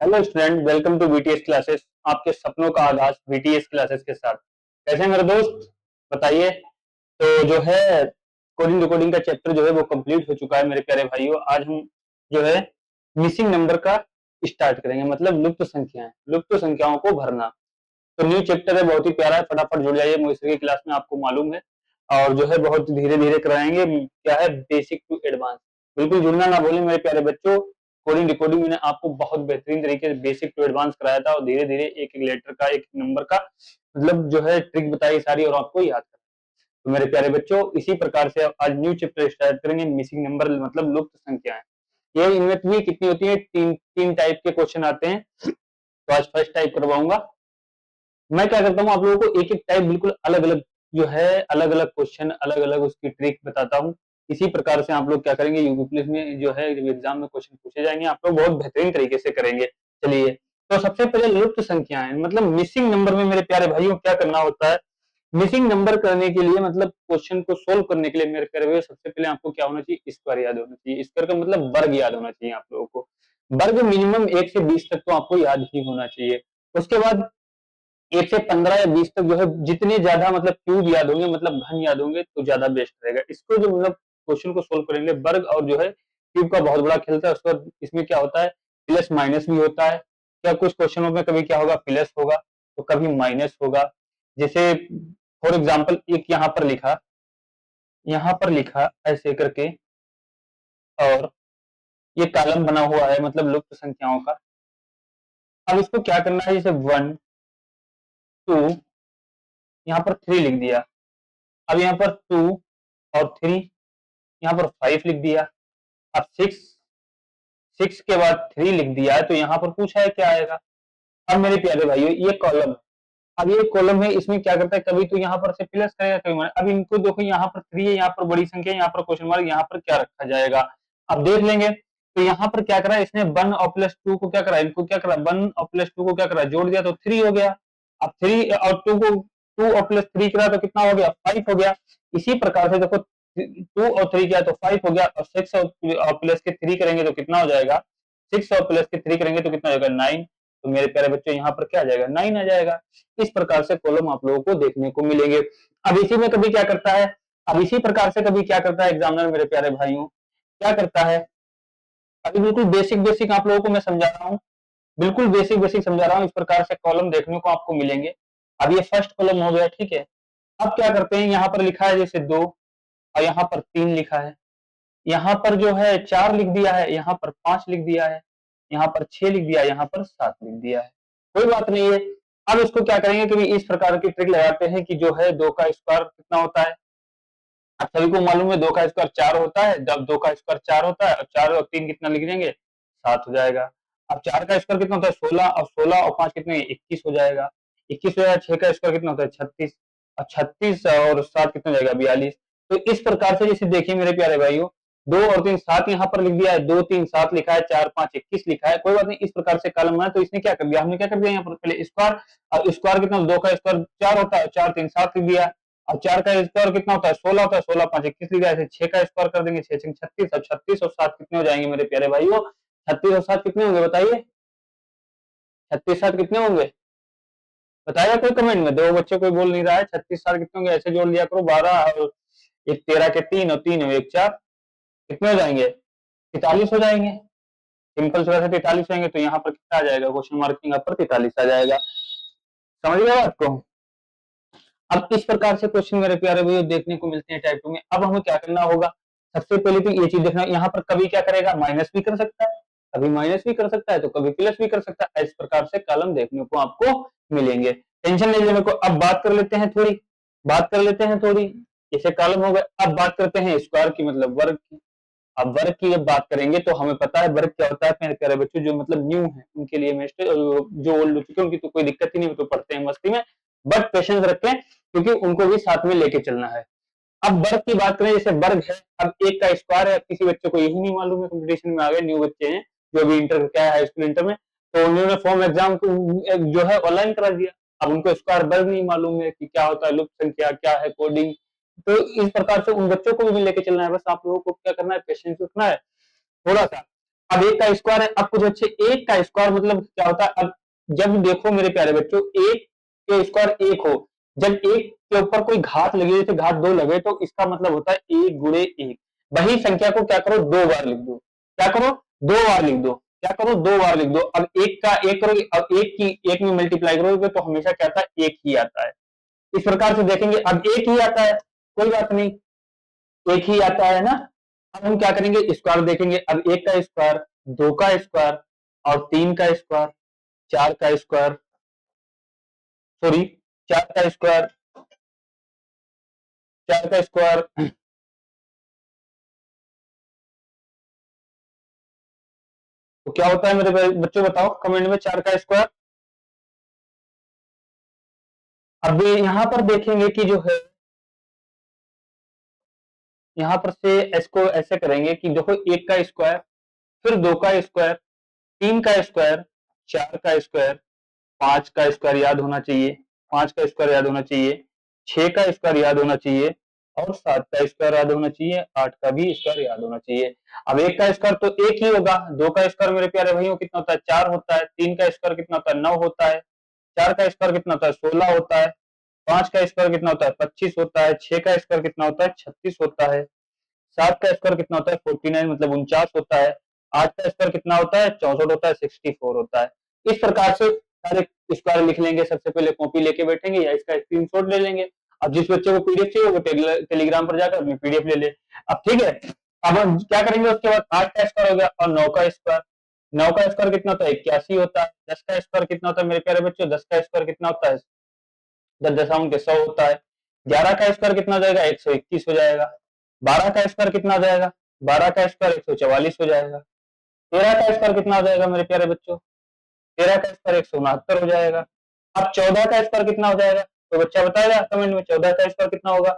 Hello student, welcome to BTS classes. आपके सपनों का आगाज बीटीएस क्लासेस के साथ। कैसे हैं मेरे दोस्त, बताइए। तो जो है कोडिंग डिकोडिंग का चैप्टर जो है वो कंप्लीट हो चुका है मेरे प्यारे भाइयों। आज हम जो है मिसिंग नंबर का स्टार्ट करेंगे, मतलब लुप्त संख्याओं को भरना। तो न्यू चैप्टर है, बहुत ही प्यारा है, फटाफट जुड़ जाइए मोइसर की क्लास में, आपको मालूम है। और जो है बहुत धीरे धीरे कराएंगे, क्या है, बेसिक टू एडवांस। बिल्कुल जुड़ना ना भूलें मेरे प्यारे बच्चों। कोडिंग डिकोडिंग मैंने आपको बहुत बेहतरीन तरीके से बेसिक टू एडवांस कराया था, और धीरे धीरे एक एक लेटर का, एक नंबर का मतलब जो है ट्रिक बताई सारी, और आपको याद करा। तो मेरे प्यारे बच्चों, इसी प्रकार से आज न्यू चैप्टर स्टार्ट करेंगे, मिसिंग नंबर मतलब लुप्त संख्याएं। ये इनमें भी कितनी होती है, तीन तीन टाइप के क्वेश्चन आते हैं। तो आज फर्स्ट टाइप करवाऊंगा। मैं क्या करता हूँ, आप लोगों को एक एक टाइप बिल्कुल अलग अलग जो है, अलग अलग क्वेश्चन, अलग अलग उसकी ट्रिक बताता हूँ। इसी प्रकार से आप लोग क्या करेंगे, यूपी पुलिस में जो है एग्जाम में क्वेश्चन पूछे जाएंगे, आप लोग बहुत बेहतरीन तरीके से करेंगे। चलिए, तो सबसे पहले लुप्त संख्याएं मतलब मिसिंग नंबर में मेरे प्यारे भाइयों क्या करना होता है। मिसिंग नंबर करने के लिए, मतलब क्वेश्चन को सोल्व करने के लिए मेरे प्यारे भाइयों, सबसे पहले आपको क्या होना चाहिए, स्क्वायर याद होना चाहिए। स्क्वायर का मतलब वर्ग याद होना चाहिए आप लोगों को। वर्ग मिनिमम 1 से 20 तक तो आपको याद ही होना चाहिए। उसके बाद 1 से 15 या 20 तक जो है, जितने ज्यादा मतलब क्यूब याद होंगे, मतलब घन याद होंगे, तो ज्यादा बेस्ट रहेगा। इसको जो मतलब क्वेश्चन को सोल्व करेंगे, वर्ग और जो है क्यूब का बहुत बड़ा खेलता है। उसके बाद इसमें क्या होता है, प्लस माइनस भी होता है। क्या कुछ क्वेश्चनों में कभी क्या होगा, प्लस होगा तो कभी माइनस होगा। जैसे फॉर एग्जाम्पल एक यहाँ पर लिखा ऐसे करके, और ये कॉलम बना हुआ है मतलब लुप्त संख्याओं का। अब इसको क्या करना है, जैसे 1 2, यहाँ पर 3 लिख दिया। अब यहाँ पर 2 और 3, यहाँ पर 5 लिख दिया। अब 6 के बाद 3 लिख दिया है, तो यहाँ पर पूछा है क्या आएगा। अब मेरे प्यारे भाइयों, ये कॉलम, अब ये कॉलम है, इसमें क्या करता है, कभी तो यहाँ पर से प्लस करेगा, कभी माइनस। अब इनको देखो, यहाँ पर 3 है, यहाँ पर बड़ी संख्या है, यहाँ पर क्वेश्चन मार्क, यहाँ पर क्या रखा जाएगा, अब देख लेंगे। तो यहाँ पर क्या करा इसने, 1 और प्लस 2 को क्या करा, इनको क्या करा, 1 और प्लस 2 को क्या करा, जोड़ दिया तो 3 हो गया। अब 3 और 2 को 2 और प्लस 3 करा तो कितना हो गया, 5 हो गया। इसी प्रकार से देखो, 2 और 3 किया तो 5 हो गया, और 6 और प्लस के 3 करेंगे तो कितना हो जाएगा, 6 और प्लस के 3 करेंगे तो कितना हो जाएगा, 9। तो मेरे प्यारे बच्चों, यहाँ पर क्या आ जाएगा, 9 आ जाएगा। इस प्रकार से कॉलम आप लोगों को देखने को मिलेंगे। अब इसी में कभी क्या करता है, अब इसी प्रकार से कभी क्या करता है एग्जामिनर मेरे प्यारे भाइयों, क्या करता है, अभी बिल्कुल बेसिक बेसिक आप लोगों को मैं समझा रहा हूँ, बिल्कुल बेसिक बेसिक समझा रहा हूँ। इस प्रकार से कॉलम देखने को आपको मिलेंगे। अब ये फर्स्ट कॉलम हो गया, ठीक है। अब क्या करते हैं, यहाँ पर लिखा है जैसे 2, और यहाँ पर 3 लिखा है, यहाँ पर जो है 4 लिख दिया है, यहाँ पर 5 लिख दिया है, यहाँ पर 6 लिख दिया है, यहाँ पर 7 लिख दिया है। कोई बात नहीं है। अब इसको क्या करेंगे, कभी इस प्रकार की ट्रिक लगाते हैं कि जो है 2 का स्क्वायर कितना होता है। अब सभी को मालूम है 2 का स्क्वायर 4 होता है। जब 2 का स्क्वायर 4 होता है, और 4 और 3 कितना लिख देंगे, 7 हो जाएगा। अब 4 का स्क्वायर कितना होता है, 16, और 16 और 5 कितने, 21 हो जाएगा। 21 हो जाएगा। 6 का स्क्वायर कितना होता है, 36, और 36 और 7 कितना हो जाएगा, 42। तो इस प्रकार से जैसे देखिए मेरे प्यारे भाइयों, 2 और 3 7 यहाँ पर लिख दिया है, 2 3 7 लिखा है, 4 5 21 लिखा है। कोई बात नहीं, इस प्रकार से कॉलम बना। तो इसने क्या कर दिया, हमने क्या कर दिया, यहाँ पर पहले स्क्वायर, और स्क्वायर कितना, 2 का स्क्वायर 4 होता है, 4 3 7 लिख दिया। अब 4 का स्क्वायर कितना होता है, 16 होता है, 16 5 21 लिख दिया। ऐसे 6 का स्क्वायर कर देंगे, 6 6 36। अब 36 और 7 कितने हो जाएंगे मेरे प्यारे भाइयों, 36 और 7 कितने होंगे बताइए, 36 7 कितने होंगे, बताया कोई कमेंट में। दो बच्चे कोई बोल नहीं रहा है, 36 7 कितने होंगे, ऐसे जोड़ लिया करो, 12 और एक 13 के 3, और 3 और एक 4, कितने हो जाएंगे, 43 हो जाएंगे। सिंपल से वैसे 43 होंगे, तो यहाँ पर कितना आ जाएगा, क्वेश्चन मार्क के यहाँ पर 43 आ जाएगा। समझ गए बात को। अब इस प्रकार से क्वेश्चन मेरे प्यारे भैया देखने को मिलते हैं टाइप 2 में। अब हमें क्या करना होगा, सबसे पहले तो ये चीज देखना, यहाँ पर कभी क्या करेगा, माइनस भी कर सकता है, कभी माइनस भी कर सकता है, तो कभी प्लस भी कर सकता है। इस प्रकार से कॉलम देखने को आपको मिलेंगे, टेंशन नहीं लेने को। अब बात कर लेते हैं थोड़ी, बात कर लेते हैं थोड़ी, जैसे कॉलम हो गए। अब बात करते हैं स्क्वायर की, मतलब वर्ग की। अब वर्ग की जब बात करेंगे, तो हमें पता है वर्ग क्या होता है। मेरे प्यारे बच्चों, जो मतलब न्यू है उनके लिए मैं जो ओल्ड हो चुके हैं उनकी तो कोई दिक्कत ही नहीं, तो पढ़ते हैं मस्ती में। बट पेशेंस रखें, क्योंकि उनको भी साथ में लेके चलना है। अब वर्ग की बात करें, जैसे वर्ग है, अब 1 का स्क्वायर है। किसी बच्चे को यही नहीं मालूम है, कंपटीशन में आ गए न्यू बच्चे हैं जो अभी इंटर क्या है, हाई स्कूल इंटर में, तो उन्होंने फॉर्म एग्जाम जो है ऑनलाइन करा दिया। अब उनको स्क्वायर वर्ग नहीं मालूम है कि क्या होता है, लुप्त संख्या क्या है, कोडिंग। तो इस प्रकार से उन बच्चों को भी लेके चलना है। बस आप लोगों को क्या करना है, पेशेंस रखना है थोड़ा सा। अब एक का स्क्वायर है, अब कुछ अच्छे एक का स्क्वायर मतलब क्या होता है, अब जब देखो मेरे प्यारे बच्चों एक के स्क्वायर एक हो, जब एक के ऊपर कोई घात लगी जैसे घात 2 लगे तो इसका मतलब होता है 1 गुणे 1। वही संख्या को क्या करो 2 बार लिख दो, क्या करो 2 बार लिख दो, क्या करो 2 बार लिख दो। अब एक का एक करोगे, अब एक की एक में मल्टीप्लाई करोगे तो हमेशा क्या आता है 1 ही आता है। इस प्रकार से देखेंगे, अब 1 ही आता है, कोई बात नहीं, 1 ही आता है ना। अब हम क्या करेंगे स्क्वायर देखेंगे, अब 1 का स्क्वायर, 2 का स्क्वायर और 3 का स्क्वायर, 4 का स्क्वायर, सॉरी 4 का स्क्वायर, 4 का स्क्वायर, तो क्या होता है मेरे बच्चों बताओ कमेंट में 4 का स्क्वायर। अब यहां पर देखेंगे कि जो है यहां पर से इसको ऐसे करेंगे कि देखो 1 का स्क्वायर, फिर 2 का स्क्वायर, 3 का स्क्वायर, 4 का स्क्वायर, 5 का स्क्वायर याद होना चाहिए, 5 का स्क्वायर याद होना चाहिए, 6 का स्क्वायर याद होना चाहिए और 7 का स्क्वायर याद होना चाहिए, 8 का भी स्क्वायर याद होना चाहिए। अब 1 का स्क्वायर तो 1 ही होगा, 2 का स्क्वायर मेरे प्यारे भाइयों कितना होता है 4 होता है, 3 का स्क्वायर कितना होता है 9 होता है, 4 का स्क्वायर कितना होता है 16 होता है, 5 का स्क्वायर कितना होता है 25 होता है, 6 का स्क्वायर कितना होता है 36 होता है, 7 का स्क्वायर कितना होता है 49 मतलब 49 होता है, 8 का स्क्वायर कितना होता है 64 होता है, 64 होता है। इस प्रकार से सारे स्क्वायर लिख लेंगे, सबसे पहले कॉपी लेके बैठेंगे या इसका स्क्रीनशॉट ले लेंगे। अब जिस बच्चे को पीडीएफ चाहिए वो टेलीग्राम पर जाकर अपनी पीडीएफ ले ले। अब ठीक है, अब हम क्या करेंगे उसके बाद 8 का स्क्वायर हो गया और 9 का स्क्वायर, 9 का स्क्वायर कितना होता है 81 होता है, 10 का स्क्वायर कितना होता है मेरे प्यारे बच्चों 10 का स्क्वायर कितना होता है 10 दशांश के 100 होता है, 11 का स्क्वायर कितना हो जाएगा 121 हो जाएगा, 12 का स्क्वायर कितना हो जाएगा 12 का स्क्वायर 144 हो जाएगा, 13 का स्क्वायर कितना हो जाएगा मेरे प्यारे बच्चों 13 का स्क्वायर 169 हो जाएगा। अब 14 का स्क्वायर कितना हो जाएगा तो बच्चा बताएगा कमेंट में 14 का स्क्वायर कितना होगा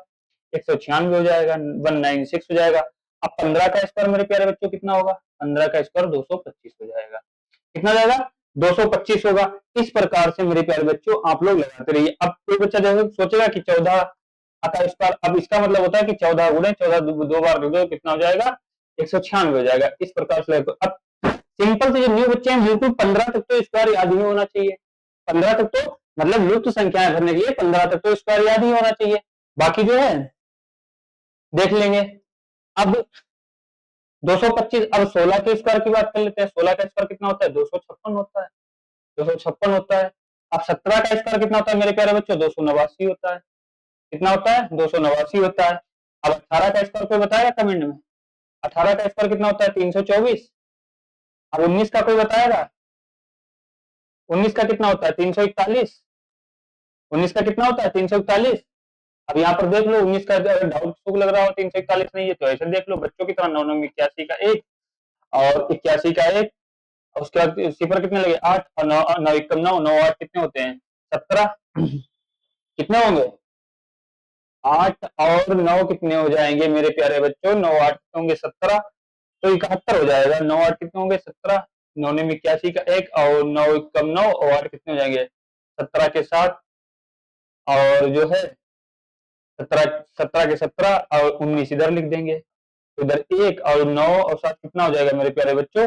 196 हो जाएगा 196 हो जाएगा। अब 15 का स्क्वायर मेरे प्यारे बच्चों कितना होगा 15 का स्क्वायर 225 हो जाएगा, कितना जाएगा 225 होगा। इस प्रकार से मेरे प्यारे बच्चों आप लोग लगाते रहिए। अब कोई बच्चा देखो सोचेगा कि 14 का स्क्वायर, अब इसका मतलब होता है कि 14 गुणे 14 दो बार दो कितना हो जाएगा 196 हो जाएगा। इस प्रकार से अब सिंपल से जो न्यू बच्चे हैं बिल्कुल 15 तक तो स्क्वायर याद ही होना चाहिए, 15 तक तो मतलब लुप्त संख्याएं भरने के लिए 15 तक तो स्क्वायर याद ही होना चाहिए, बाकी जो है देख लेंगे। अब 225, अब 16 के स्क्वायर की बात कर लेते हैं, 16 का स्क्वायर कितना होता है 256 होता है, 256 होता है। अब 17 का स्क्वायर कितना होता है मेरे प्यारे बच्चों 289 होता है, कितना होता है 289 होता है। अब 18 का स्क्वायर कोई बताएगा कमेंट में, 18 का स्क्वायर कितना होता है 324। अब 19 का कोई बताएगा, 19 का कितना होता है 341, 19 का कितना होता है 341। अब यहाँ पर देख लो 19 का अगर डाउट को लग रहा हो 341 नहीं है तो ऐसे देख लो बच्चों की तरह 9 9 81 का एक और 81 का एक, उसके बाद सिफर कितने लगे 8 और 9 9 एकम 9 9 8 कितने होते हैं 17, कितने होंगे 8 और 9 कितने हो जाएंगे मेरे प्यारे बच्चों 9 8 कितने होंगे 17, तो 71 हो जाएगा। 9 8 कितने होंगे 17, 9 में 81 का एक और 9 एकम 9 और 8 कितने हो जाएंगे 17 के साथ और जो है 17 के 17 और 19 इधर लिख देंगे, तो इधर 1 और 9 और 7 कितना हो जाएगा मेरे प्यारे बच्चों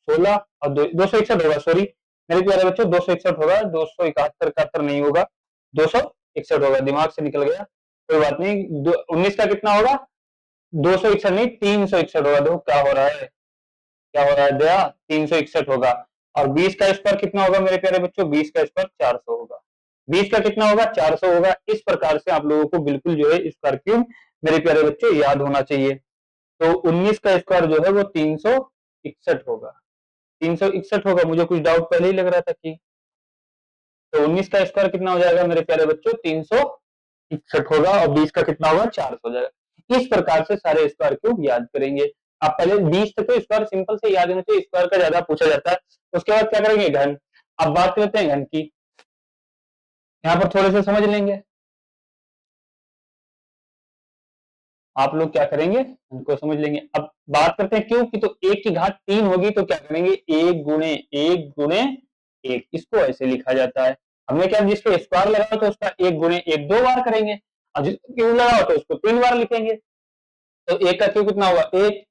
16 और 261 होगा, सॉरी मेरे प्यारे बच्चों 261 होगा, 271 71 नहीं होगा 261 होगा, दिमाग से निकल गया कोई बात नहीं। 19 का कितना होगा 261 नहीं 361 होगा। देखो क्या हो रहा है, क्या हो रहा है दया 361 होगा। और 20 का स्क्वायर कितना होगा मेरे प्यारे बच्चों 20 का स्क्वायर 400 होगा, 20 का कितना होगा 400 होगा। इस प्रकार से आप लोगों को बिल्कुल जो है स्क्वायर क्यूब मेरे प्यारे बच्चों याद होना चाहिए। तो 19 का स्क्वायर जो है वो 361 होगा, 361 होगा। मुझे कुछ डाउट पहले ही लग रहा था कि, तो 19 का स्क्वायर कितना हो जाएगा मेरे प्यारे बच्चों 361 होगा और 20 का कितना होगा 400 हो जाएगा। इस प्रकार से सारे स्क्वायर क्यूब याद करेंगे। आप पहले 20 तक तो स्क्वायर सिंपल से याद होना चाहिए, स्क्वायर का ज्यादा पूछा जाता है। उसके बाद क्या करेंगे घन। अब बात करते हैं घन की, यहाँ पर थोड़े से समझ लेंगे। आप लोग क्या करेंगे उनको समझ लेंगे। अब बात करते हैं क्यों की, तो 1 की घात 3 होगी तो क्या करेंगे 1 गुणे 1 गुणे 1, इसको ऐसे लिखा जाता है। हमने क्या जिसपे स्क्वायर लगाओ तो उसका 1 गुणे 1 2 बार करेंगे और जिसको क्यूब लगाओ तो उसको 3 बार लिखेंगे। तो 1 का क्यूब कितना होगा 1,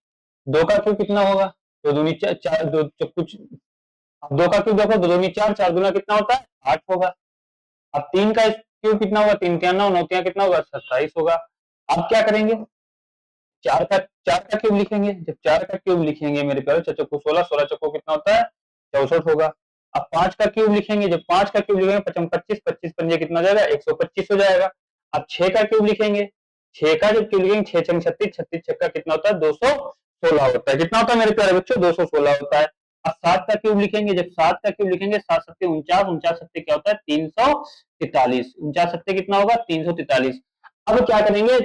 2 का क्यूब कितना होगा दो दूनी चार, दो कुछ, अब 2 का क्यूब देखो, 2 दूनी 4, 4 दूना कितना होता है 8 होगा। अब 3 का क्यूब कितना होगा, 3 तिया 9, 9 तिया कितना होगा 27 होगा। अब क्या करेंगे, 4 का क्यूब लिखेंगे, जब 4 का क्यूब लिखेंगे मेरे प्यारे चौको 16, 16 चौको कितना होता है 64 होगा। अब 5 का क्यूब लिखेंगे, जब 5 का क्यूब लिखेंगे 25, 25 पंजे कितना हो जाएगा 125 हो जाएगा। अब 6 का क्यूब लिखेंगे, 6 का जब क्यूब लिखेंगे 6 छंग 36, 36 छक्का कितना होता है 216 होता है। कितना होता है मेरे प्यारे बच्चों 216 होता है। अब 7 का क्यूब लिखेंगे, जब 7 का क्यूब लिखेंगे 7 सत्ते 49, 49 सत्ते क्या होता है 343, 49 सत्ते कितना होगा 343। अब क्या करेंगे,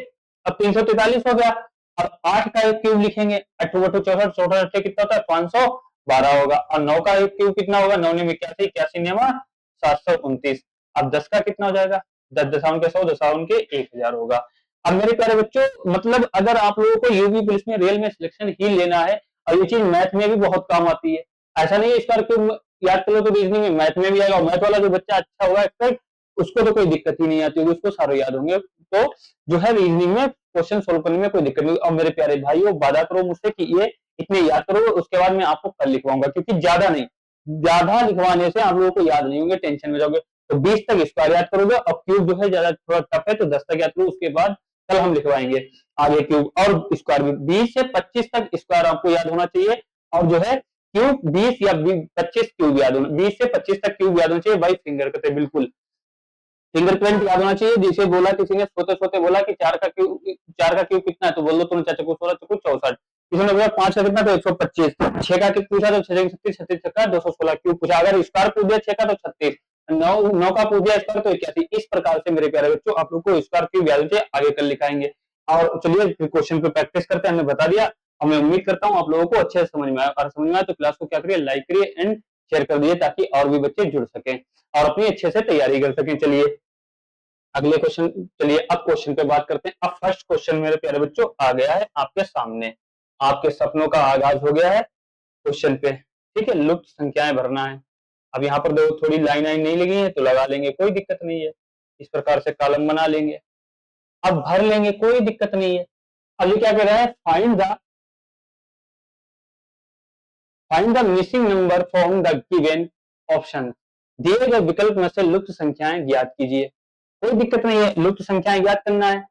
अब 343 हो गया। अब 8 का एक क्यूब लिखेंगे, 8 बटो 64, 64 कितना होता है 512 होगा। और 9 का एक क्यूब कितना होगा, 9 ने 81, 81 ने 729। अब 10 का कितना हो जाएगा, 10 दशाउन के 100, दशाउन के 1000 होगा। अब मेरे प्यारे बच्चों मतलब अगर आप लोगों को यूपी पुलिस में रेल में सिलेक्शन ही लेना है, और ये चीज मैथ में भी बहुत काम आती है, ऐसा नहीं है इसका क्यों याद करो तो रीजनिंग में मैथ में भी आएगा। मैथ वाला जो बच्चा अच्छा होगा एक्सपर्ट, उसको तो कोई दिक्कत ही नहीं आती होगी, उसको सारे याद होंगे। तो जो है रीजनिंग में क्वेश्चन सोल्व करने में कोई दिक्कत नहीं। और मेरे प्यारे भाइयों वादा करो मुझसे कि ये इतने याद करोगे, उसके बाद मैं आपको कल लिखवाऊंगा, क्योंकि ज्यादा नहीं, ज्यादा लिखवाने से आप लोगों को याद नहीं होंगे, टेंशन में जाओगे। तो 20 तक स्क्वायर याद करोगे, और क्यूब जो है ज्यादा थोड़ा टफ है तो 10 तक याद करो, उसके बाद कल हम लिखवाएंगे आगे क्यूब और स्क्वायर भी। 20 से 25 तक स्क्वायर आपको याद होना चाहिए, और जो है क्यूब 20 या 25 क्यूब याद होना, 20 से 25 तक क्यूब याद होना चाहिए भाई, फिंगर करते बिल्कुल फिंगरप्रिंट याद होना चाहिए। जिसे बोला किसी ने सोते सोते बोला कि 4 का क्यूब कितना है, तो बोल दो तुम चाचा को 16 चौको 64। किसी ने बोला 5 का कितना, तो 125। 6 का क्यूब पूछा तो 6 36, 36 छक्का 216 क्यूब पूछा। अगर स्क्वायर पूछ दिया 6 का तो 36, 9 का पूछ दिया स्क्वायर तो 81। इस प्रकार से मेरे प्यारे बच्चों आप लोग को स्क्वायर क्यूब याद होना चाहिए, आगे कल लिखाएंगे। और चलिए क्वेश्चन पे प्रैक्टिस करते हैं, हमने बता दिया। और मैं उम्मीद करता हूँ आप लोगों को अच्छे से समझ में आया, और समझ में आया तो क्लास को क्या करिए, लाइक करिए एंड शेयर कर दिए, ताकि और भी बच्चे जुड़ सकें और अपनी अच्छे से तैयारी कर सकें। चलिए अगले क्वेश्चन, चलिए अब क्वेश्चन पे बात करते हैं। अब फर्स्ट क्वेश्चन मेरे प्यारे बच्चों आ गया है आपके सामने, आपके सपनों का आगाज हो गया है क्वेश्चन पे। ठीक है, लुप्त संख्याएं भरना है। अब यहाँ पर देखो थोड़ी लाइन नहीं लगी है तो लगा लेंगे, कोई दिक्कत नहीं है। इस प्रकार से कॉलम बना लेंगे, अब भर लेंगे, कोई दिक्कत नहीं है। अब ये क्या कह रहा है, find the missing number from the given option. दिए गए विकल्प में से लुप्त संख्याएं ज्ञात कीजिए। कोई दिक्कत नहीं है, लुप्त संख्याएं ज्ञात करना है।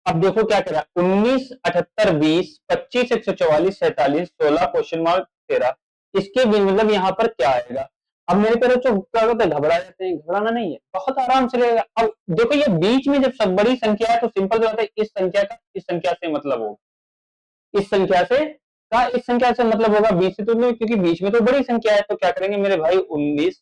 अब देखो क्या करा, 19, 78, 20, 25, 144, 47, 16 क्वेश्चन मार्क 13। इसके भी मतलब यहाँ पर क्या आएगा। अब मेरे पेरेंट्स क्या होता है, घबरा जाते हैं, घबराना नहीं है, बहुत आराम से रहेगा। अब देखो ये बीच में जब सब बड़ी संख्या है तो सिंपल जो होता है, इस संख्या का इस संख्या से मतलब होगा, इस संख्या से का इस संख्या से मतलब होगा, बीच से तो नहीं, क्योंकि बीच में तो बड़ी संख्या है। तो क्या करेंगे मेरे भाई, 19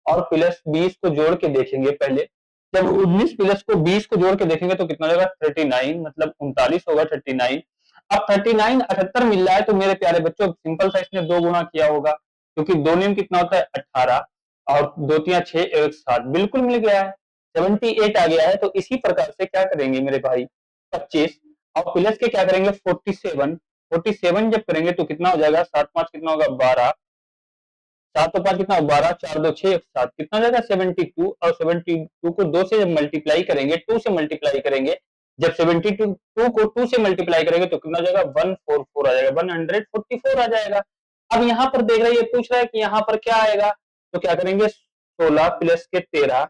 और प्लस 20 को जोड़ के देखेंगे पहले। जब 19 प्लस को 20 को जोड़ के देखेंगे तो कितना हो जाएगा 39, मतलब 39 होगा 39। अब 39 78 मिल रहा है तो मेरे प्यारे बच्चों सिंपल सा इसने 2 गुना किया होगा, क्योंकि 2 में कितना होता है 18, और 2 तिया 6 1 7, बिल्कुल मिल गया है, 78 आ गया है। तो इसी प्रकार से क्या करेंगे मेरे भाई, 25 और प्लस के क्या करेंगे 47। 47 जब करेंगे तो कितना हो जाएगा, 7 5 कितना होगा 12, 7 और 5 कितना 12, 4 2 6 1 7, कितना हो जाएगा 72। और 72 को 2 से जब मल्टीप्लाई करेंगे, 2 से मल्टीप्लाई करेंगे, जब 72 को 2 से मल्टीप्लाई करेंगे तो कितना हो जाएगा 144 आ जाएगा, 144 आ जाएगा। अब यहाँ पर देख रहे हैं, ये पूछ रहा है कि यहाँ पर क्या आएगा, तो क्या करेंगे 16 प्लस के 13,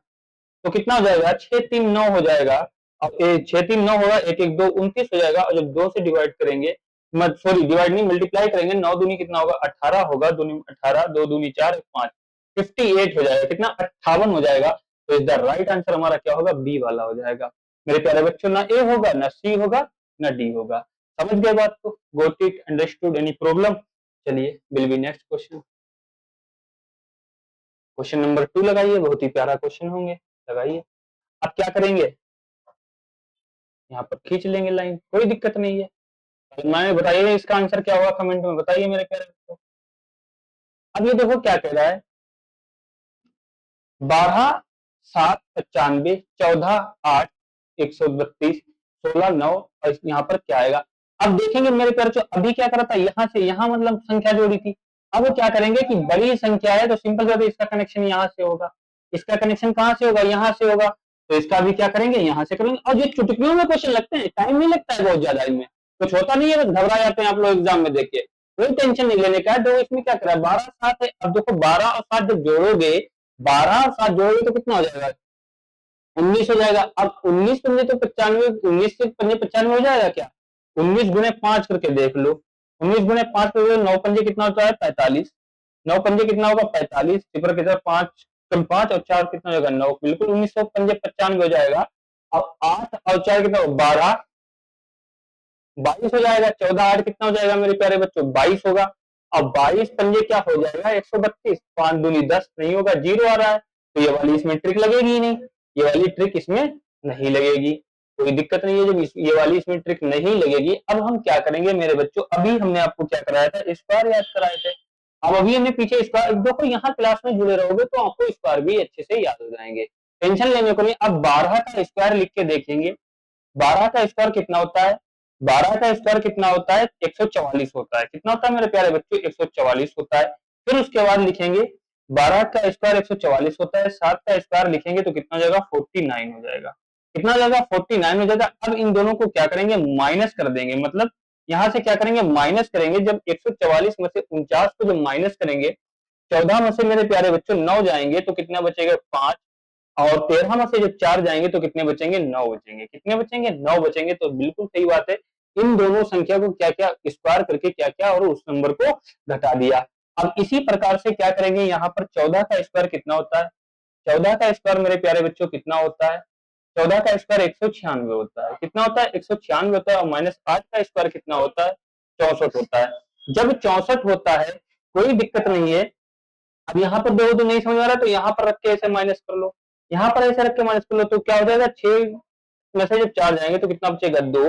तो कितना हो जाएगा 6 3 9 हो जाएगा। अब 6 3 9 होगा, 1 1 2 29 हो जाएगा। और जब 2 से डिवाइड करेंगे, सॉरी डिवाइड नहीं मल्टीप्लाई करेंगे, 9 दूनी कितना होगा 18 होगा, 2 18, 2 दूनी 4 5, 58 हो जाएगा, कितना 58 हो जाएगा। तो इज द राइट आंसर हमारा क्या होगा, बी वाला हो जाएगा। मेरे प्यारे बच्चों ना ए होगा ना सी होगा ना डी होगा। समझ गए बात को, got it, understood, any problem. चलिए will be next question, question number 2 लगाइए, बहुत ही प्यारा क्वेश्चन होंगे, लगाइए। अब क्या करेंगे, यहाँ पर खींच लेंगे लाइन, कोई दिक्कत नहीं है। मैंने बताइए इसका आंसर क्या होगा, कमेंट में बताइए मेरे प्यारे बच्चों। अब ये देखो क्या कह रहा है, 12 7 95, 14 8 132, 16 9, और यहाँ पर क्या आएगा। अब देखेंगे मेरे प्यारे बच्चों, अभी क्या करा था, यहाँ से यहाँ मतलब संख्या जोड़ी थी। अब वो क्या करेंगे कि बड़ी संख्या है तो सिंपल सा इसका कनेक्शन यहाँ से होगा, इसका कनेक्शन कहाँ से होगा, यहाँ से होगा। तो इसका भी क्या करेंगे, यहाँ से करेंगे। और ये चुटकियों में क्वेश्चन लगते हैं, टाइम नहीं लगता है बहुत ज्यादा इनमें, कुछ होता नहीं है, बस घबरा जाते हैं आप लोग एग्जाम में देख के। कोई टेंशन नहीं लेने का है। देखो इसमें क्या करा, 12 7 है। अब देखो 12 और 7 जब जोड़ोगे, 12 और 7 जोड़ोगे तो कितना हो जाएगा, 19 हो जाएगा। अब 19 पंजे तो 95, 19 से पंजे 95 हो जाएगा क्या, 19 गुने 5 करके देख लो, 19 गुने 5 करके 9 पंजे कितना होता है 45, 9 पंजे कितना होगा 45, सिफर कितना 5 कम 5 और 4 कितना हो जाएगा 9, बिल्कुल 1900 पंजे 95 हो जाएगा। अब 8 और 4 कितना 12, 22 हो जाएगा। 14 8 कितना हो जाएगा मेरे प्यारे बच्चों 22 होगा। अब 22 पंजे क्या हो जाएगा 132, 5 दूनी 10 नहीं होगा, जीरो आ रहा है, तो ये वाली इसमें ट्रिक लगेगी ही नहीं, ये वाली ट्रिक इसमें नहीं लगेगी। कोई दिक्कत नहीं है, जब ये वाली इसमें ट्रिक नहीं लगेगी। अब हम क्या करेंगे मेरे बच्चों, अभी हमने आपको क्या कराया था, स्क्वायर याद कराए थे। अब अभी हमने पीछे स्क्वायर, देखो यहाँ क्लास में जुड़े रहोगे तो आपको स्क्वायर भी अच्छे से याद हो जाएंगे, टेंशन लेने को नहीं। अब 12 का स्क्वायर लिख के देखेंगे, 12 का स्क्वायर कितना होता है, 12 का स्क्वायर कितना होता है 144 होता है। कितना होता है मेरे प्यारे बच्चों 144 होता है। फिर उसके बाद लिखेंगे 12 का स्क्वायर 144 होता है, 7 का स्क्वायर लिखेंगे तो कितना हो जाएगा 49 हो जाएगा। कितना हो जाएगा 49 हो जाएगा। अब इन दोनों को क्या करेंगे माइनस कर देंगे, मतलब यहां से क्या करेंगे माइनस करेंगे। जब 144 में से 49 को जब माइनस करेंगे, 14 में से मेरे प्यारे बच्चों 9 जाएंगे तो कितना बचेगा 5, और 13 में से जब 4 जाएंगे तो कितने बचेंगे 9 बचेंगे। कितने बचेंगे 9 बचेंगे। तो बिल्कुल सही बात है, इन दोनों संख्या को क्या क्या स्क्वायर करके क्या क्या और उस नंबर को घटा दिया। अब इसी प्रकार से क्या करेंगे, यहाँ पर 14 का स्क्वायर कितना होता है, 14 का स्क्वायर मेरे प्यारे बच्चों कितना होता है, 14 का स्क्वायर 196 होता है। कितना होता है 196 होता है। और माइनस 8 का स्क्वायर कितना होता है 64 होता है। जब 64 होता है कोई दिक्कत नहीं है। अब यहाँ पर दो तो नहीं समझ आ रहा, तो यहाँ पर रख के ऐसे माइनस कर लो, यहाँ पर ऐसे रख के माइनस कर लो, तो क्या हो जाएगा 6 में से जब 4 जाएंगे तो कितना बचेगा 2,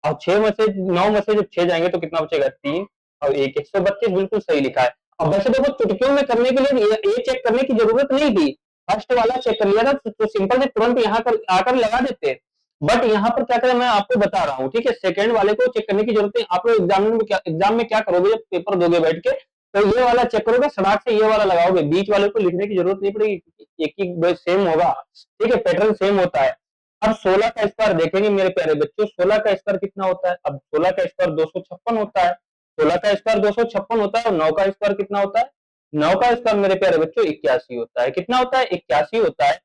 और 6 में से 9 में से जब 6 जाएंगे तो कितना बचेगा 3 और 1, 132 बिल्कुल सही लिखा है। अब वैसे देखो चुटकियों में करने के लिए ये चेक करने की जरूरत नहीं थी, फर्स्ट वाला चेक कर लिया था तो सिंपल से तुरंत यहाँ कर आकर लगा देते। बट यहाँ पर क्या करें मैं आपको बता रहा हूँ, ठीक है, सेकंड वाले को चेक करने की जरूरत नहीं। आप लोग एग्जाम में क्या करोगे जब पेपर दोगे बैठ के, तो ये वाला चेक करोगे सड़क से ये वाला लगाओगे, बीच वाले को लिखने की जरूरत नहीं पड़ेगी, एक ही सेम होगा, ठीक है, पैटर्न सेम होता है। अब 16 का स्क्वायर देखेंगे मेरे प्यारे बच्चों, 16 का स्क्वायर कितना होता है, अब 16 का स्क्वायर 256 होता है, 16 का स्क्वायर 256 होता है। और 9 का स्क्वायर कितना होता है, 9 का स्क्वायर मेरे प्यारे बच्चों 81 होता है। कितना होता है 81 होता है।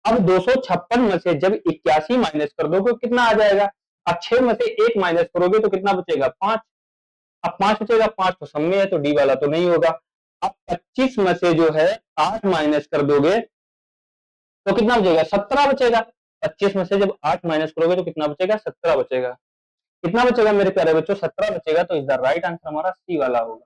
अब 256 में से जब 81 माइनस कर दोगे कितना आ जाएगा, अब 6 में से 1 माइनस करोगे तो कितना बचेगा 5, अब 5 बचेगा, 5 तो सब में है तो डी वाला तो नहीं होगा। अब 25 में से जो है 8 माइनस कर दोगे तो कितना बचेगा 17 बचेगा। 25 में से जब 8 माइनस करोगे तो कितना बचेगा 17 बचेगा। कितना बचेगा मेरे प्यारे बच्चों 17 बचेगा। तो इस द राइट आंसर हमारा सी वाला होगा,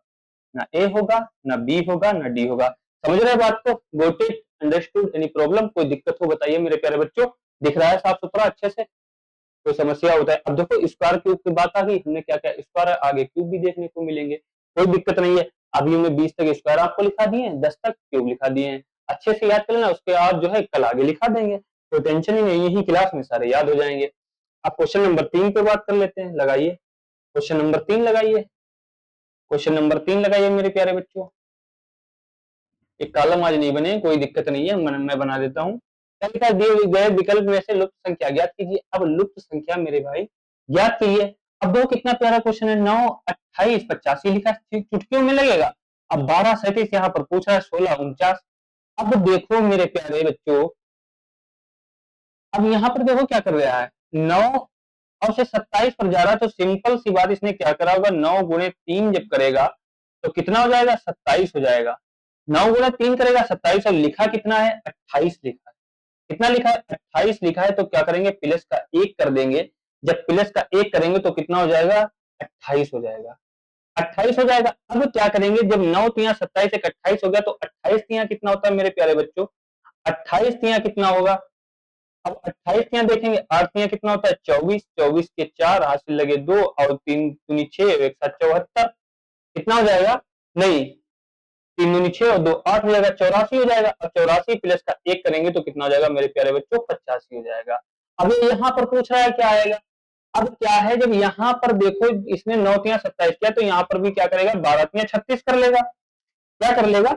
ना ए होगा ना बी होगा ना डी होगा। समझ रहे बात को, got it, understood, any problem, कोई दिक्कत हो बताइए मेरे प्यारे बच्चों, दिख रहा है साफ सुथरा अच्छे से, कोई समस्या होता है। अब देखो स्क्वायर क्यूब की बात आ गई, हमने क्या क्या स्क्वायर है, आगे क्यूब भी देखने को मिलेंगे, कोई दिक्कत नहीं है। अभी हमने 20 तक स्क्वायर आपको लिखा दिए हैं, 10 तक क्यूब लिखा दिए हैं, अच्छे से याद कर लेना, उसके बाद जो है कल आगे लिखा देंगे, कोई टेंशन ही नहीं, यही क्लास में सारे याद हो जाएंगे। अब क्वेश्चन नंबर 3 पे बात कर लेते हैं, लगाइए क्वेश्चन नंबर 3 लगाइए, क्वेश्चन नंबर 3 लगाइए मेरे प्यारे बच्चों। एक कॉलम आज नहीं बने, कोई दिक्कत नहीं है, मैं बना देता हूँ। क्या दिए गए विकल्प में से लुप्त संख्या ज्ञात कीजिए। अब लुप्त संख्या मेरे भाई ज्ञात कीजिए। अब दो कितना प्यारा क्वेश्चन है, 9 28 85 लिखा चुटकियों में लगेगा। अब 12 37 यहाँ पर पूछ रहा है, 16 49। अब देखो मेरे प्यारे बच्चों, अब यहाँ पर देखो क्या कर रहा है, 9 और से 27 पर जा रहा है, तो सिंपल सी बात इसने क्या करा होगा, 9 गुणे 3 जब करेगा तो कितना हो जाएगा 27 हो जाएगा। 9 गुणे 3 करेगा 27, और लिखा कितना है 28 लिखा है। कितना लिखा है 28 लिखा है, तो क्या करेंगे प्लस का 1 कर देंगे। जब प्लस का 1 करेंगे तो कितना हो जाएगा 28 हो जाएगा, 28 हो जाएगा। अब क्या करेंगे, जब 9 तिया 27 एक 28 हो गया, तो 28 तिया कितना होता है मेरे प्यारे बच्चों, 28 तिया कितना होगा। अब 28 तिया देखेंगे, 8 तिया कितना होता है 24, 24 के 4 हासिल लगे 2 और 3 दूनी 6 एक साथ 74, कितना हो जाएगा, नहीं 3 दूनी 6 और 2 8 हो जाएगा, 84 हो जाएगा। अब 84 प्लस का 1 करेंगे तो कितना हो जाएगा मेरे प्यारे बच्चों 85 हो जाएगा। अब ये यहाँ पर पूछ रहा है क्या आएगा। अब क्या है, जब यहाँ पर देखो इसने 9 तिया 27 किया, तो यहाँ पर भी क्या करेगा 12 तिया 36 कर लेगा। क्या कर लेगा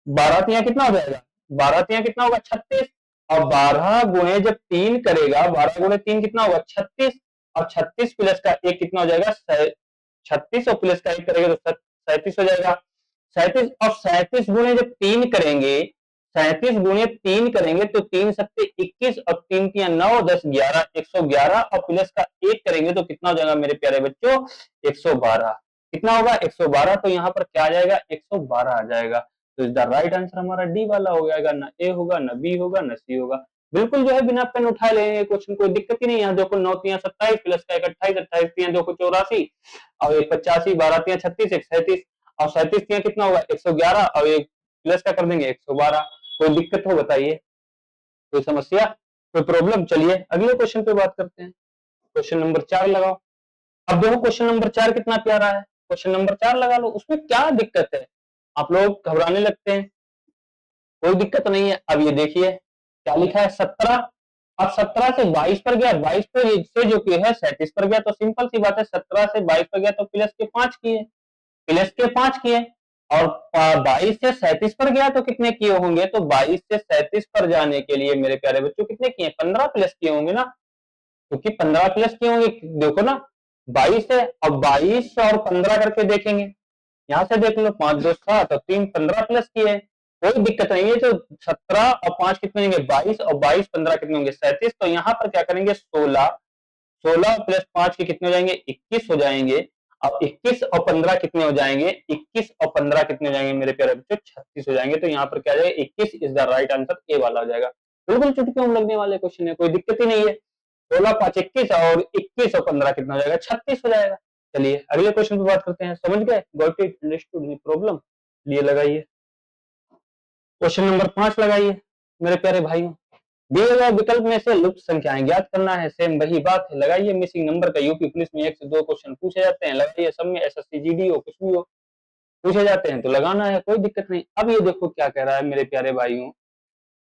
12 तिया कितना हो जाएगा, 12 तिया कितना होगा 36, और 12 गुणे जब 3 करेगा, 12 गुणे 3 कितना होगा 36, और 36 प्लस का 1 कितना हो जाएगा 36, और प्लस का 1 करेगा तो 37 हो जाएगा। 37 और 37 गुणे जब 3 करेंगे, 37 गुणे 3 करेंगे तो 3 सत्ते 21 और 3 तियां 9, 10 11, 111 और प्लस का 1 करेंगे तो कितना हो जाएगा मेरे प्यारे बच्चों, 112। कितना होगा, 112। तो यहाँ पर क्या आ जाएगा, 112 आ जाएगा। तो इसका राइट आंसर हमारा डी वाला हो जाएगा, ना ए होगा, ना बी होगा, ना सी होगा। बिल्कुल जो है बिना पेन उठाए लेंगे क्वेश्चन, कोई दिक्कत ही नहीं। यहाँ देखो 9 तियां 27 प्लस का 1 28, 28 तियां 2 को 84 और 1 85, 12 तियां 36, 1 37 और 37 तियां कितना होगा, 111 और एक प्लस का कर देंगे 112। कोई दिक्कत हो बताइए, कोई समस्या, कोई प्रॉब्लम? चलिए अगले क्वेश्चन पे बात करते हैं। क्वेश्चन नंबर 4 लगाओ। अब देखो क्वेश्चन नंबर 4 कितना प्यारा है। क्वेश्चन नंबर 4 लगा लो, उसमें क्या दिक्कत है? आप लोग घबराने लगते हैं, कोई दिक्कत नहीं है। अब ये देखिए क्या लिखा है, 17। अब 17 से 22 पर गया, 22 पे से जो कि है 37 पर गया, तो सिंपल सी बात है 17 से 22 पर गया तो प्लस के 5 किए, प्लस के 5 किए। और 22 से 37 पर गया तो कितने किए होंगे, तो 22 से 37 पर जाने के लिए मेरे प्यारे बच्चों कितने किए, 15 प्लस किए होंगे ना, क्योंकि 15 प्लस किए होंगे। देखो ना 22 है और 22 और 15 करके देखेंगे, यहाँ से देख लो 5 2 7 और 3 15 प्लस किए, कोई दिक्कत नहीं है। तो 17 और 5 कितने होंगे, 22 और 22 15 कितने होंगे, 37। तो यहाँ पर क्या करेंगे, 16, 16 प्लस 5 के कितने हो जाएंगे, 21 हो जाएंगे। अब 21 और 15 कितने हो जाएंगे, 21 और 15 कितने हो जाएंगे मेरे प्यारे बच्चों, 36 हो जाएंगे। तो यहाँ पर क्या आ जाएगा, 21 इज द राइट आंसर, ए वाला हो जाएगा। बिल्कुल चुटकियों में लगने वाले क्वेश्चन है, कोई दिक्कत ही नहीं है। 16 5 21 और 21 और 15 कितना हो जाएगा, 36 हो जाएगा। चलिए अगले क्वेश्चन पे बात करते हैं। समझ गए, got it, understood, no problem. लिए लगाइए क्वेश्चन नंबर 5 लगाइए मेरे प्यारे भाइयों। दिए गए विकल्प में से लुप्त संख्याएं ज्ञात करना है, सेम वही बात है। लगाइए, मिसिंग नंबर का यूपी पुलिस में 1 से 2 क्वेश्चन पूछे जाते हैं, लगाइए। सब में एसएससी जीडी हो कुछ भी हो पूछे जाते हैं तो लगाना है, कोई दिक्कत नहीं। अब ये देखो क्या कह रहा है मेरे प्यारे भाइयों।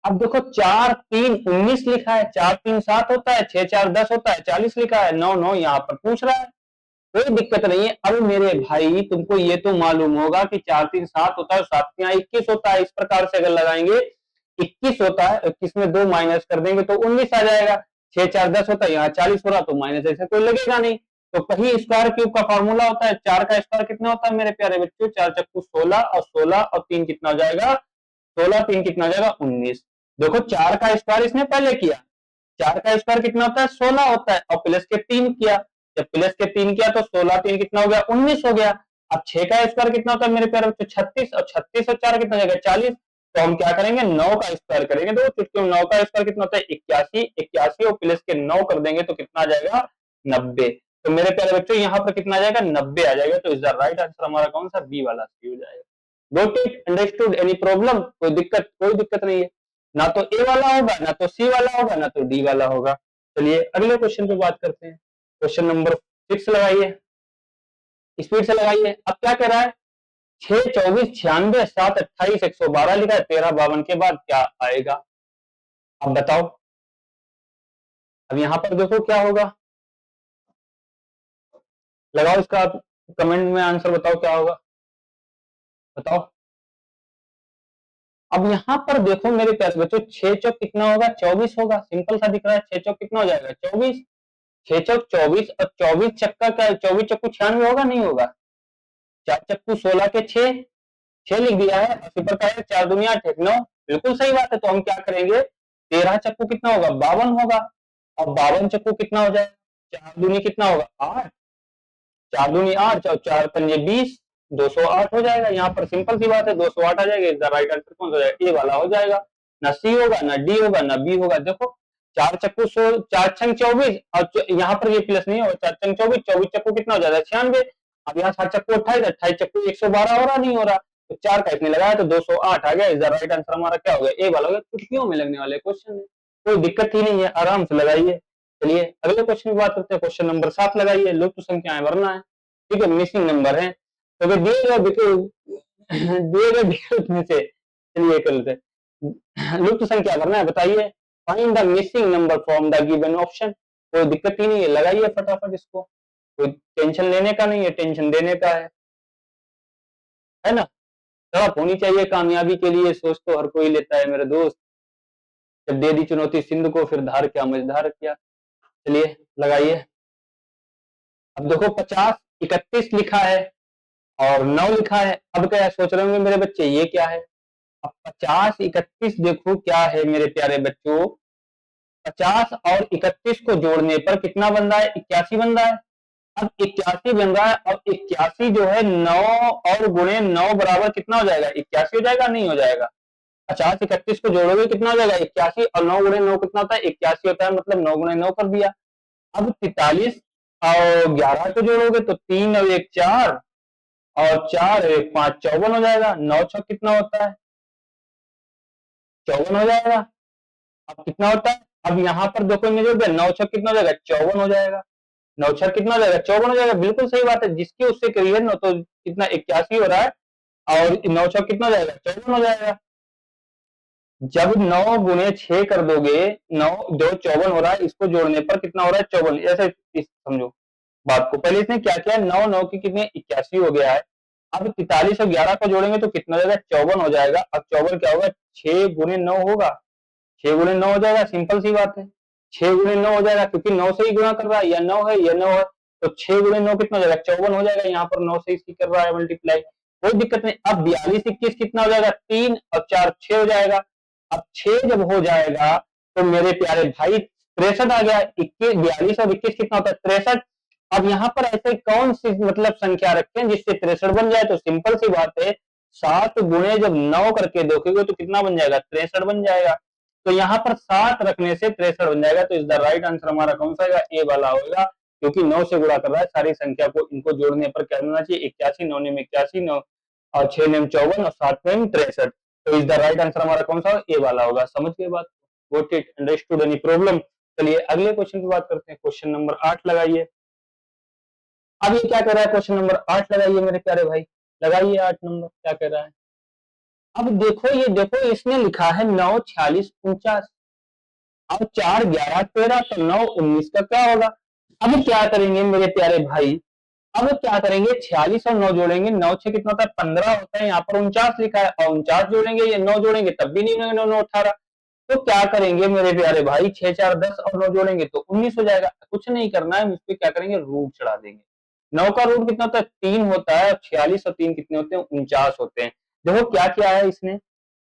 अब देखो 4 3 19 लिखा है, 4 3 7 होता है, 6 4 10 होता है, 40 लिखा है, 9 9 यहाँ पर पूछ रहा है, कोई दिक्कत नहीं है। अब मेरे भाई तुमको ये तो मालूम होगा कि 4 3 7 होता है, 7 3 21 होता है। इस प्रकार से अगर लगाएंगे 21 होता है, 21 में 2 माइनस कर देंगे तो 19 आ जाएगा। 6 4 10 होता है, यहाँ 40 हो रहा तो माइनस ऐसे कोई लगेगा नहीं। तो कहीं स्क्वायर क्यूब का फॉर्मूला होता है, 4 का स्क्वायर कितना होता है मेरे प्यारे बच्चों, 4 चक्कू 16 और 16 और 3 कितना हो जाएगा, 16 3 कितना हो जाएगा, 19। देखो 4 का स्क्वायर इसने पहले किया, 4 का स्क्वायर कितना होता है, 16 होता है, और प्लस के 3 किया, जब प्लस के 3 किया तो 16 3 कितना हो गया, 19 हो गया। अब 6 का स्क्वायर कितना होता है मेरे प्यारे बच्चों, 36, और 36 और 4 कितना हो जाएगा, 40। तो हम क्या करेंगे, 9 का स्क्वायर करेंगे। तो चुटकी 9 का स्क्वायर कितना होता है, 81, 81 और प्लस के 9 कर देंगे तो कितना आ जाएगा, 90। तो मेरे प्यारे बच्चों यहाँ पर कितना आ जाएगा, 90 आ जाएगा। तो इज द राइट आंसर हमारा कौन सा, बी वाला सी हो जाएगा। Got it, understood, any problem, कोई दिक्कत, कोई दिक्कत नहीं है। ना तो ए वाला होगा, ना तो सी वाला होगा, ना तो डी वाला होगा। चलिए अगले क्वेश्चन पे बात करते हैं। क्वेश्चन नंबर 6 लगाइए, स्पीड से लगाइए। अब क्या कह रहा है, 6 24 96 7 28 112 लिखा है, 13 52 के बाद क्या आएगा, अब बताओ। अब यहाँ पर देखो क्या होगा, लगाओ इसका, आप कमेंट में आंसर बताओ क्या होगा, बताओ। अब यहाँ पर देखो मेरे प्यारे बच्चों, 6 चौक कितना होगा, 24 होगा, सिंपल सा दिख रहा है। 6 चौक कितना हो जाएगा, 24, 6 चौक 24 और 24 चक्का क्या, 24 चक्कू 96 होगा, नहीं होगा। 4 चक्कू 16 के 6, 6 लिख दिया है, सिपर का है, 4 दुनिया 8 9, बिल्कुल सही बात है। तो हम क्या करेंगे, 13 चक्कू कितना होगा, 52 होगा, और 52 चक्कू कितना हो जाएगा, 4 दूनी कितना होगा, 8, 4 दूनी 8 और 4 पंजे 20, 208 हो जाएगा। यहाँ पर सिंपल सी बात है, 208 आ जाएगा। इसका राइट आंसर कौन सा हो जाएगा, ए वाला हो जाएगा। ना सी होगा, ना डी होगा, ना बी होगा। देखो 4 चक्कू 4 छंग 24 और यहाँ पर ये प्लस नहीं होगा, 4 छंग 24, 24 चक्कू कितना हो जाएगा, 96। अब यहाँ 7 चक्कू 28, 28 चक्कू 112 हो रहा, नहीं हो रहा। तो 4 का इसने लगाया तो 208 आ गया। इसका राइट आंसर हमारा क्या हो गया, ए वाला हो गया। चुटकियों में लगने वाले क्वेश्चन है, कोई दिक्कत ही नहीं है, आराम से लगाइए। चलिए अगले क्वेश्चन की बात करते हैं। क्वेश्चन नंबर 7 लगाइए, लुप्त संख्याएं भरना है, ठीक है, मिसिंग नंबर है। तो दिए गए विकल्प में से, चलिए कर लेते हैं, लुप्त संख्या भरना है, बताइए। Find the missing number from the given option. कोई दिक्कत ही नहीं है, लगाइए फटाफट इसको, कोई टेंशन लेने का नहीं है, टेंशन देने का है ना। तड़प होनी चाहिए कामयाबी के लिए, सोच तो हर कोई लेता है मेरे दोस्त। जब दे दी चुनौती सिंध को, फिर धार क्या मझधार किया। चलिए लगाइए। अब देखो 50 31 लिखा है, और 9 लिखा है। अब क्या सोच रहे होंगे मेरे बच्चे ये क्या है? अब 50 31 देखो क्या है मेरे प्यारे बच्चों, 50 और 31 को जोड़ने पर कितना बन रहा है? 81 बन रहा है। अब 81 बन रहा है। अब 81 जो है 9 और गुणे 9 बराबर कितना हो जाएगा? 81 हो जाएगा, नहीं हो जाएगा? 50 31 को जोड़ोगे कितना हो जाएगा? 81 और 9 गुणे 9 कितना होता है? 81 होता है, मतलब 9 गुणे 9 कर दिया। अब 43 और 11 को जोड़ोगे तो 3 और 1 4 और 4 और 1 5 54 हो जाएगा। 9 छक कितना होता है? 54 हो जाएगा। अब कितना होता है? अब यहाँ पर देखो जो 9 छक कितना हो जाएगा? 54 हो जाएगा। 9 छक कितना हो जाएगा? 54 हो जाएगा। बिल्कुल सही बात है, जिसकी उससे करिए ना, तो कितना 81 हो रहा है और 9 छक कितना हो जाएगा? 54 हो जाएगा। जब 9 गुणे 6 कर दोगे, 9 जो 54 हो रहा है, इसको जोड़ने पर कितना हो रहा है? 54। ऐसे समझो बात को। पहले इसने क्या किया? 9 9 की कितने 81 हो गया है। अब 43 और 11 को जोड़ेंगे तो कितना हो जाएगा? 54 हो जाएगा। अब 54 क्या होगा? 6 गुणे 9 होगा। 6 गुणे 9 हो जाएगा, सिंपल सी बात है। 6 गुणे 9 हो जाएगा, क्योंकि 9 से ही गुणा कर रहा है, या 9 है या 9 है, तो 6 गुणे 9 कितना हो जाएगा? 54 हो जाएगा। यहाँ पर 9 से इसी कर रहा है मल्टीप्लाई, कोई दिक्कत नहीं। अब 42 21 कितना हो जाएगा? 3 और 4 6 हो जाएगा। अब 6 जब हो जाएगा तो मेरे प्यारे भाई 63 आ गया। 21 42 और 21 कितना होता है? 63। अब यहाँ पर ऐसे कौन सी मतलब संख्या रखें जिससे 63 बन जाए? तो सिंपल सी बात है, 7 गुणे जब 9 करके देखोगे तो कितना बन जाएगा? 63 बन जाएगा। तो यहाँ पर 7 रखने से 63 बन जाएगा। तो इस द राइट आंसर हमारा कौन सा आएगा? ए वाला होगा, क्योंकि 9 से गुणा कर रहा है सारी संख्या को। इनको जोड़ने पर क्या होना चाहिए? 81, 9 नेम 81, 9 और 6 नेम 54 और 7 नेम 63। तो इस द राइट आंसर हमारा कौन सा? ए वाला होगा। समझ गए बात? Got it? Understood? Any problem? चलिए अगले क्वेश्चन की बात करते हैं। क्वेश्चन नंबर 8 लगाइए। अब ये क्या कह रहा है? क्वेश्चन नंबर 8 लगाइए मेरे प्यारे भाई, लगाइए 8 नंबर क्या कह रहा है। अब देखो, ये देखो इसने लिखा है 9 46 49। अब 4 11 13 तो 9 19 का क्या होगा? अब क्या करेंगे मेरे प्यारे भाई? अब क्या करेंगे? 46 और 9 जोड़ेंगे, 9 6 कितना होता है? 15 होता है। यहाँ पर 49 लिखा है, और 49 जोड़ेंगे, ये 9 जोड़ेंगे तब भी नहीं होंगे। 9 9 18। तो क्या करेंगे मेरे प्यारे भाई? 6 4 10 और 9 जोड़ेंगे तो 19 हो जाएगा। कुछ नहीं करना है, इस पे क्या करेंगे? रूट चढ़ा देंगे। 9 का रूट कितना होता है? 3 होता है। 46 और 3 कितने होते हैं? 49 होते हैं। देखो क्या किया है इसने,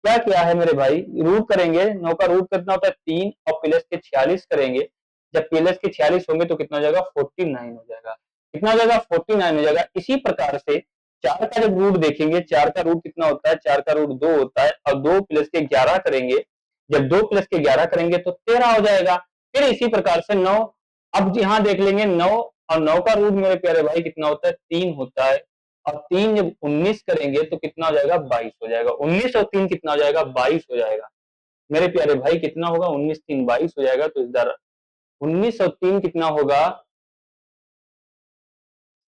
क्या किया है मेरे भाई? रूट करेंगे, 9 का रूट कितना होता है? 3 और प्लस के 46 करेंगे। जब प्लस के 46 होंगे तो कितना हो जाएगा? 49 हो जाएगा। कितना हो जाएगा? 49 हो जाएगा। इसी प्रकार से 4 का जब रूट देखेंगे, 4 का रूट कितना होता है? 4 का रूट 2 होता है, और 2 प्लस के 11 करेंगे। जब 2 प्लस के 11 करेंगे तो 13 हो जाएगा। फिर इसी प्रकार से 9, अब यहाँ देख लेंगे 9, और 9 का रूट मेरे प्यारे भाई कितना होता है? 3 होता है, और 3 जब 19 करेंगे तो कितना हो जाएगा? 22 हो जाएगा। 19 और 3 कितना हो जाएगा? 22 हो जाएगा। मेरे प्यारे भाई कितना होगा? 19 3 22 हो जाएगा। तो इधर 19 और 3 कितना होगा?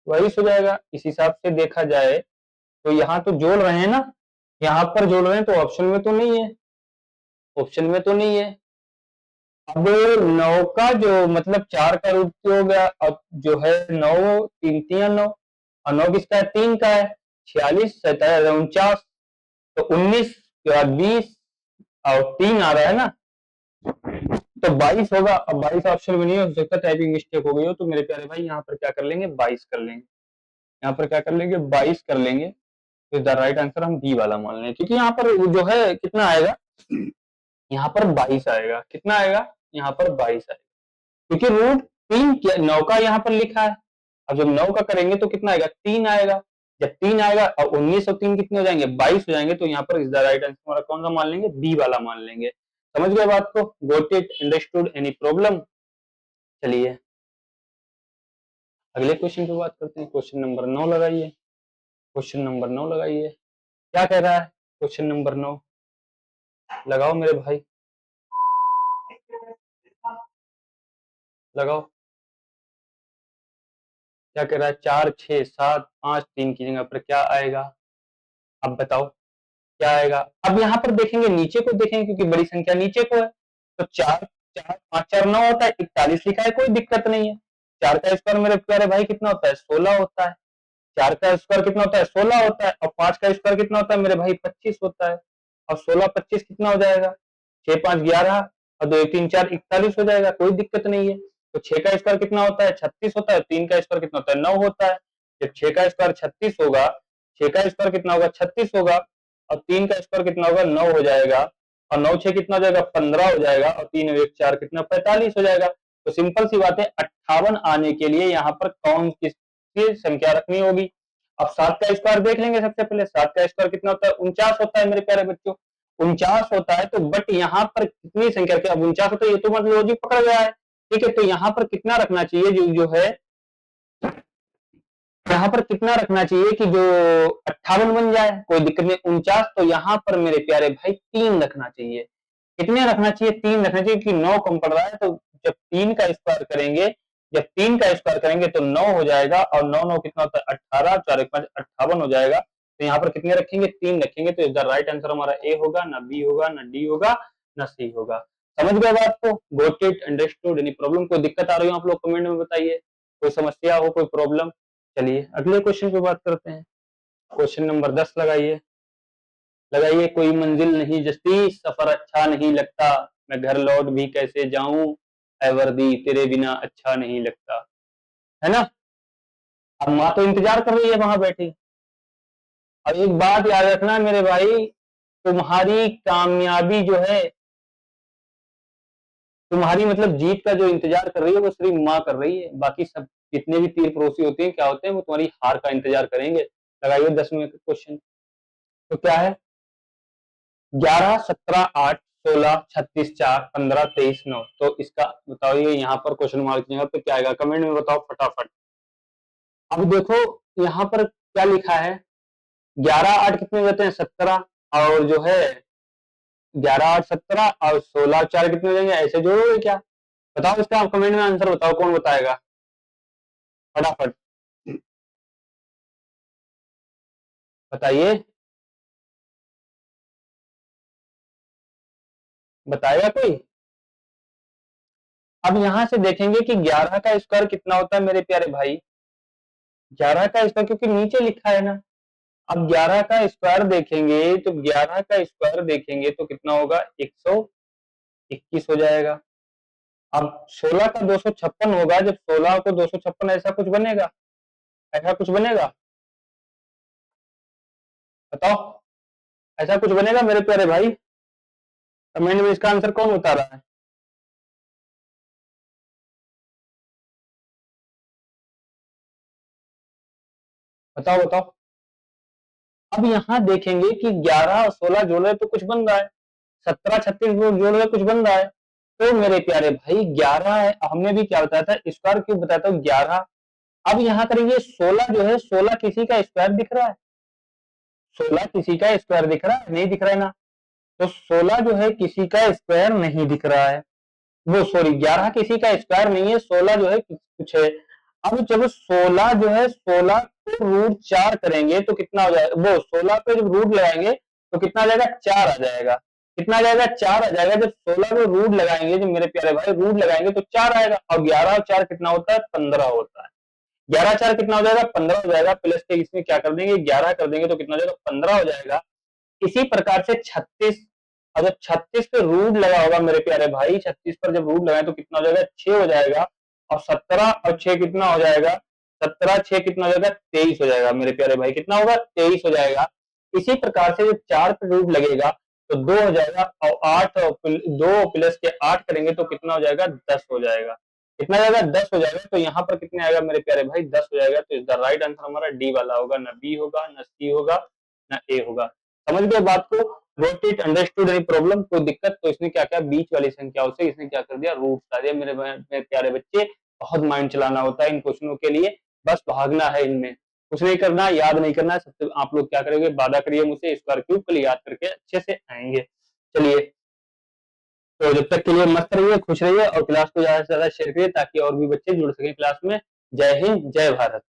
22 हो जाएगा। इस हिसाब से देखा जाए तो यहाँ तो जोड़ रहे हैं ना, यहाँ पर जोड़ रहे हैं, तो ऑप्शन में तो नहीं है, ऑप्शन में तो नहीं है। अब 9 का जो मतलब 4 का रूट हो गया, अब जो है 9 3 3 9, और 9 किसका है? 3 का है। 46 सत्ताईस 49, तो 19 के बाद 20 और 3 आ रहा है ना, तो 22 होगा। अब 22 ऑप्शन में नहीं हो सकता, टाइपिंग मिस्टेक हो गई हो, तो मेरे प्यारे भाई यहाँ पर क्या कर लेंगे? 22 कर लेंगे। यहाँ पर क्या कर लेंगे? 22 कर लेंगे। तो द राइट आंसर हम बी वाला मान लेंगे, क्योंकि यहाँ पर जो है कितना आएगा? यहाँ पर 22 आएगा। कितना आएगा? यहाँ पर 22 आएगा, क्योंकि रूट 3 9 का यहाँ पर लिखा है। अब जब 9 का करेंगे तो कितना आएगा? 3 आएगा। जब 3 आएगा और 19 और 3 कितने हो जाएंगे? 22 हो जाएंगे। तो यहाँ पर इज द राइट आंसर हमारा कौन सा मान लेंगे? बी वाला मान लेंगे। समझ गए बात को? Got it? Understood? Any problem? चलिए अगले क्वेश्चन की बात करते हैं। क्वेश्चन नंबर 9 लगाइए। क्वेश्चन नंबर 9 लगाइए। क्या कह रहा है क्वेश्चन नंबर 9? लगाओ मेरे भाई, लगाओ। क्या कह रहा है? 4 6 7 5 3 की जगह पर क्या आएगा? अब बताओ क्या आएगा? अब यहाँ पर देखेंगे, नीचे को देखेंगे, क्योंकि बड़ी संख्या नीचे को है। तो 4 4 5 4 9 होता है, 41 लिखा है, कोई दिक्कत नहीं है। 4 का स्क्वायर मेरे प्यारे भाई कितना होता है? 16 होता है। 4 का स्क्वायर कितना होता है? 16 होता है। और 5 का स्क्वायर कितना होता है मेरे भाई? 25 होता है। और 16 25 कितना हो जाएगा? 6 5 11 और 2 1 3 4 41 हो जाएगा, कोई दिक्कत नहीं है। तो 6 का स्क्वायर कितना होता है? 36 होता है। 3 का स्क्वायर कितना होता है? 9 होता है। जब 6 का स्क्वायर 36 होगा 6 का स्क्वायर कितना होगा 36 होगा, और 3 का स्क्वायर कितना होगा 9 हो जाएगा, और 9 6 कितना हो जाएगा 15 हो जाएगा, और 3 और 1 4 कितना 45 हो जाएगा। तो सिंपल सी बात है 58 आने के लिए यहाँ पर कौन किसकी संख्या रखनी होगी। अब 7 का स्क्वायर देख लेंगे सबसे पहले। 7 का स्क्वायर कितना होता है 49 होता है मेरे प्यारे बच्चों, 49 होता है। तो बट यहाँ पर कितनी संख्या क्या 49 होता है, ये तो मतलब लॉजिक पकड़ गया है। ठीक है, तो यहाँ पर कितना रखना चाहिए जो है यहाँ पर कितना रखना चाहिए कि जो 58 बन जाए, कोई दिक्कत नहीं। 49 तो यहाँ पर मेरे प्यारे भाई 3 रखना चाहिए। कितने रखना चाहिए 3 रखना चाहिए, कि 9 कम पड़ रहा है। तो जब 3 का स्क्वायर करेंगे, जब 3 का स्क्वायर करेंगे तो 9 हो जाएगा, और 9 9 कितना होता है 18, 4 1 5 58 हो जाएगा। तो यहाँ पर कितने रखेंगे 3 रखेंगे। तो इसका राइट आंसर हमारा ए होगा, ना बी होगा, ना डी होगा, ना सी होगा। समझ गए बात को, got it, understood, any problem, कोई दिक्कत आ रही हो आप लोग कमेंट में बताइए, कोई समस्या हो, कोई प्रॉब्लम। चलिए अगले क्वेश्चन पे बात करते हैं। क्वेश्चन नंबर 10 लगाइए। लगाइए, कोई मंजिल नहीं जस्ती, सफर अच्छा नहीं लगता, मैं घर लौट भी कैसे जाऊं, ऐ वर्दी तेरे बिना अच्छा नहीं लगता। है ना। अब माँ तो इंतजार कर रही है वहां बैठी। अब एक बात याद रखना मेरे भाई, तुम्हारी कामयाबी जो है, तुम्हारी मतलब जीत का जो इंतजार कर रही है वो सिर्फ माँ कर रही है। बाकी सब जितने भी तीर पड़ोसी होते हैं क्या होते हैं, वो तुम्हारी हार का इंतजार करेंगे। लगाइए 10वें क्वेश्चन। तो क्या है 11 17 8 16 36 4 15 23 9। तो इसका बताओ, ये यहाँ पर क्वेश्चन मार्क नहीं है तो क्या आएगा, कमेंट में बताओ फटाफट। अब देखो यहाँ पर क्या लिखा है, 11 8 कितने हो जाते हैं 17, और जो है 11 8 17, और 16 4 कितने हो जाएंगे, ऐसे जोड़ोगे क्या। बताओ इसका, आप कमेंट में आंसर बताओ, कौन बताएगा फटाफट बताइए, बताएगा कोई। अब यहां से देखेंगे कि 11 का स्क्वायर कितना होता है मेरे प्यारे भाई, 11 का स्क्वायर क्योंकि नीचे लिखा है ना। अब 11 का स्क्वायर देखेंगे तो 11 का स्क्वायर देखेंगे तो कितना होगा 121 हो जाएगा। अब 16 का 256 होगा, जब 16 को 256 ऐसा कुछ बनेगा, ऐसा कुछ बनेगा, बताओ ऐसा कुछ बनेगा मेरे प्यारे भाई। कमेंट में इसका आंसर कौन बता रहा है। बताओ बताओ। अब यहाँ देखेंगे कि 11 और 16 जोड़ रहे तो कुछ बन रहा है, 17 36 जोड़ रहे कुछ बन रहा है। तो मेरे प्यारे भाई 11 है, हमने भी क्या बताया था स्क्वायर क्यूब बताया था 11। अब यहाँ करेंगे 16 जो है 16 किसी का स्क्वायर दिख रहा है, 16 किसी का स्क्वायर दिख रहा है, नहीं दिख रहा है ना। तो 16 जो है किसी का स्क्वायर नहीं दिख रहा है, वो सॉरी 11 किसी का स्क्वायर नहीं है, 16 जो है कुछ है। अब जब 16 जो है 16 को रूट 4 करेंगे तो कितना हो जाएगा, वो 16 पे जब रूट लगाएंगे तो कितना आ जाएगा 4 आ जाएगा। कितना आ जाएगा 4 आ जाएगा। जब 16 पे रूट लगाएंगे, जब मेरे प्यारे भाई रूट लगाएंगे तो 4 आएगा, और 11 और 4 कितना होता है 15 होता है। 11 4 कितना हो जाएगा 15 हो जाएगा, प्लस के इसमें क्या कर देंगे 11 कर देंगे तो कितना हो जाएगा 15 हो जाएगा। इसी प्रकार से 36, और जब 36 पे रूट लगा होगा मेरे प्यारे भाई, 36 पर जब रूट लगाए तो कितना हो जाएगा 6 हो जाएगा, और 17 और 6 कितना हो जाएगा, 17 6 कितना हो जाएगा 23 हो जाएगा मेरे प्यारे भाई, कितना होगा 23 हो जाएगा। इसी प्रकार से जब 4 पे रूट लगेगा तो 2 हो जाएगा, और 8 2 प्लस के 8 करेंगे तो कितना हो जाएगा 10 हो जाएगा। कितना जाएगा 10 हो जाएगा। तो यहाँ पर कितने आएगा मेरे प्यारे भाई 10 हो जाएगा। तो इसका राइट आंसर हमारा डी वाला होगा, ना बी होगा, ना सी होगा, ना ए होगा। समझ गए बात को, got it, understood, any problem, कोई दिक्कत। तो इसने क्या किया बीच वाली संख्याओं से इसने क्या कर दिया रूट हटा दिया। मेरे प्यारे बच्चे बहुत माइंड चलाना होता है इन क्वेश्चनों के लिए, बस भागना है इनमें, कुछ नहीं करना, याद नहीं करना है। सबसे आप लोग क्या करेंगे, वादा करिए मुझसे स्क्वायर क्यूब कल याद करके अच्छे से आएंगे। चलिए, तो जब तक के लिए मस्त रहिए, खुश रहिए, और क्लास को ज्यादा से ज्यादा शेयर करिए ताकि और भी बच्चे जुड़ सके क्लास में। जय हिंद, जय भारत।